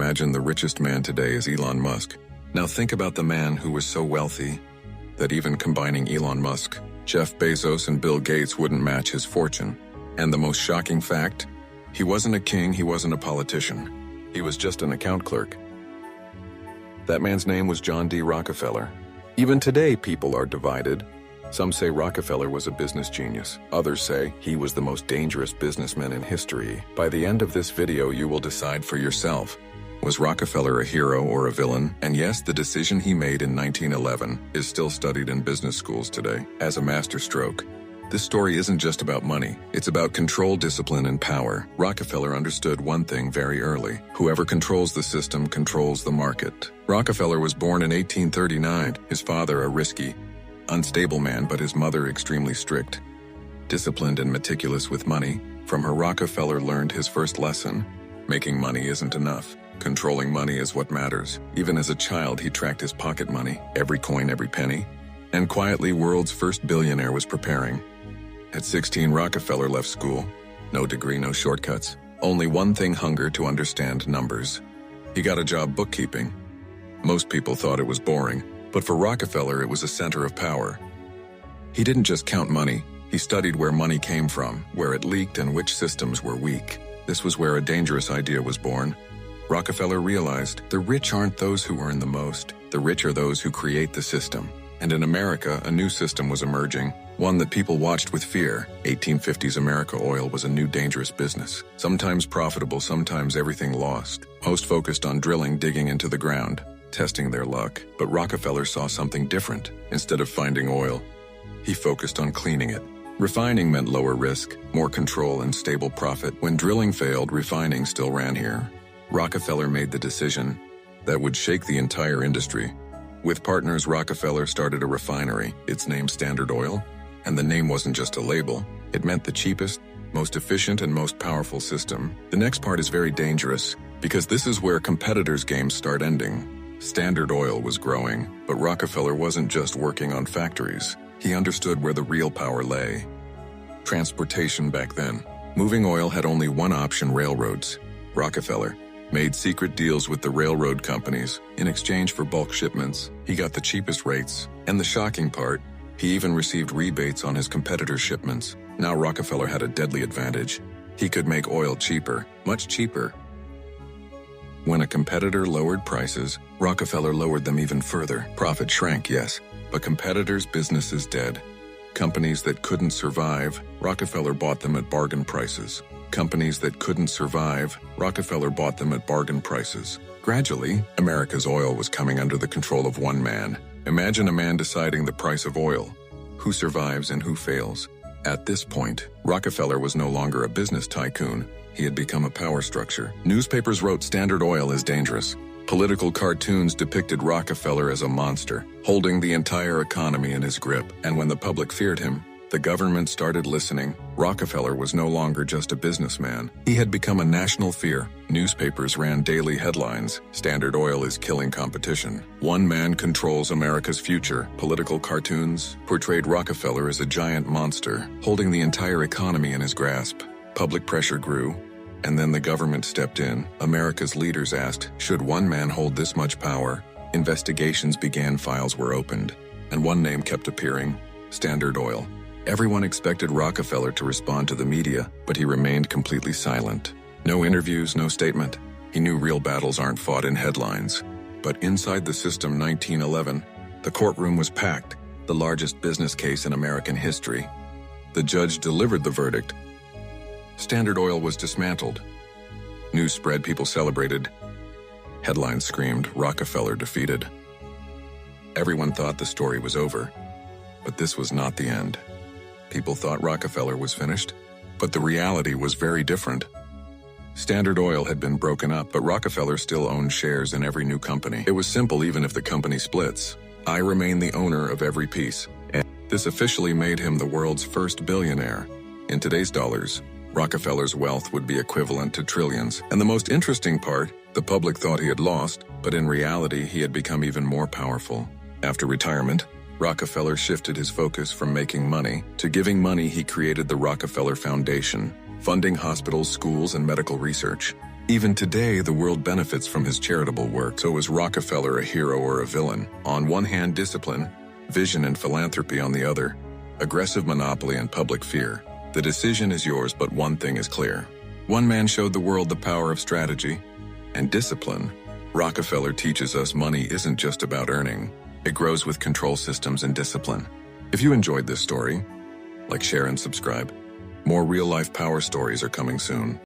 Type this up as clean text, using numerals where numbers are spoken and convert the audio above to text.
imagine the richest man today is Elon Musk. Now think about the man who was so wealthy that even combining Elon Musk, Jeff Bezos, and Bill Gates wouldn't match his fortune. And the most shocking fact? He wasn't a king, he wasn't a politician. He was just an account clerk. That man's name was John D. Rockefeller. Even today, people are divided. Some say Rockefeller was a business genius. Others say he was the most dangerous businessman in history. By the end of this video, you will decide for yourself. Was Rockefeller a hero or a villain? And yes, the decision he made in 1911 is still studied in business schools today as a masterstroke. This story isn't just about money. It's about control, discipline, and power. Rockefeller understood one thing very early. Whoever controls the system controls the market. Rockefeller was born in 1839. His father, a risky, unstable man, but his mother extremely strict. Disciplined and meticulous with money, from her Rockefeller learned his first lesson. Making money isn't enough. Controlling money is what matters. Even as a child, he tracked his pocket money, every coin, every penny. And quietly, world's first billionaire was preparing. At 16, Rockefeller left school. No degree, no shortcuts. Only one thing: hunger to understand numbers. He got a job bookkeeping. Most people thought it was boring, but for Rockefeller, it was a center of power. He didn't just count money. He studied where money came from, where it leaked, and which systems were weak. This was where a dangerous idea was born. Rockefeller realized the rich aren't those who earn the most. The rich are those who create the system. And in America, a new system was emerging, one that people watched with fear. 1850s America oil was a new dangerous business. Sometimes profitable, sometimes everything lost. Most focused on drilling, digging into the ground, testing their luck. But Rockefeller saw something different. Instead of finding oil, he focused on cleaning it. Refining meant lower risk, more control, and stable profit. When drilling failed, refining still ran here. Rockefeller made the decision that would shake the entire industry. With partners, Rockefeller started a refinery, its name Standard Oil. And the name wasn't just a label. It meant the cheapest, most efficient, and most powerful system. The next part is very dangerous, because this is where competitors' games start ending. Standard Oil was growing, but Rockefeller wasn't just working on factories. He understood where the real power lay. Transportation back then. Moving oil had only one option: railroads. Rockefeller made secret deals with the railroad companies. In exchange for bulk shipments, he got the cheapest rates. And the shocking part, he even received rebates on his competitors' shipments. Now Rockefeller had a deadly advantage. He could make oil cheaper, much cheaper. When a competitor lowered prices, Rockefeller lowered them even further. Profit shrank, yes, but competitors' businesses dead. Companies that couldn't survive, Rockefeller bought them at bargain prices. Companies that couldn't survive, Rockefeller bought them at bargain prices. Gradually, America's oil was coming under the control of one man. Imagine a man deciding the price of oil, who survives and who fails. At this point, Rockefeller was no longer a business tycoon. He had become a power structure. Newspapers wrote Standard Oil is dangerous. Political cartoons depicted Rockefeller as a monster, holding the entire economy in his grip. And when the public feared him, the government started listening. Rockefeller was no longer just a businessman. He had become a national fear. Newspapers ran daily headlines: Standard Oil is killing competition. One man controls America's future. Political cartoons portrayed Rockefeller as a giant monster, holding the entire economy in his grasp. Public pressure grew, and then the government stepped in. America's leaders asked, should one man hold this much power? Investigations began, files were opened, and one name kept appearing: Standard Oil. Everyone expected Rockefeller to respond to the media, but he remained completely silent. No interviews, no statement. He knew real battles aren't fought in headlines. But inside the system, 1911, the courtroom was packed, the largest business case in American history. The judge delivered the verdict. Standard Oil was dismantled. News spread, people celebrated. Headlines screamed, Rockefeller defeated. Everyone thought the story was over, but this was not the end. People thought Rockefeller was finished, but the reality was very different. Standard Oil had been broken up, but Rockefeller still owned shares in every new company. It was simple: even if the company splits, I remain the owner of every piece. And this officially made him the world's first billionaire. In today's dollars, Rockefeller's wealth would be equivalent to trillions. And the most interesting part, the public thought he had lost, but in reality, he had become even more powerful. After retirement, Rockefeller shifted his focus from making money to giving money. He created the Rockefeller Foundation, funding hospitals, schools, and medical research. Even today, the world benefits from his charitable work. So is Rockefeller a hero or a villain? On one hand, discipline, vision and philanthropy on the other, aggressive monopoly and public fear. The decision is yours, but one thing is clear. One man showed the world the power of strategy and discipline. Rockefeller teaches us money isn't just about earning. It grows with control systems and discipline. If you enjoyed this story, like, share, and subscribe. More real-life power stories are coming soon.